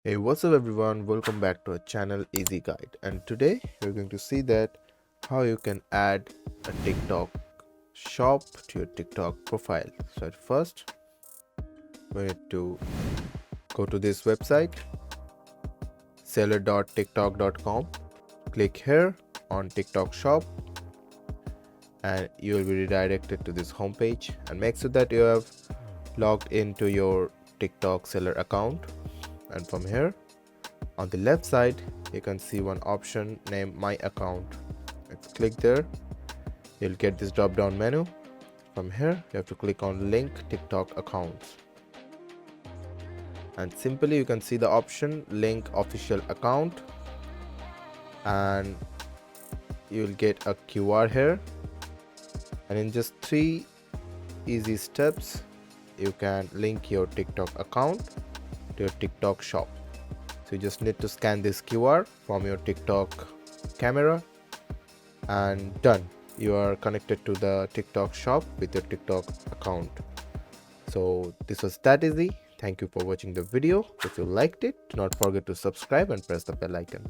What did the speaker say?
Hey, what's up everyone? Welcome back to our channel Easy Guide, and today we're going to see that how you can add a TikTok shop to your TikTok profile. So at first we need to go to this website seller.tiktok.com. Click here on TikTok shop and you will be redirected to this homepage, and make sure that you have logged into your TikTok seller account. And from here on the left side you can see one option named My Account. Let's click there. You'll get this drop down menu. From here you have to click on Link TikTok Accounts, and simply you can see the option Link Official Account, and you'll get a QR here, and in just 3 easy steps you can link your TikTok account to your TikTok shop. So you just need to scan this QR from your TikTok camera, and done. You are connected to the TikTok shop with your TikTok account. So this was that easy. Thank you for watching the video. If you liked it, do not forget to subscribe and press the bell icon.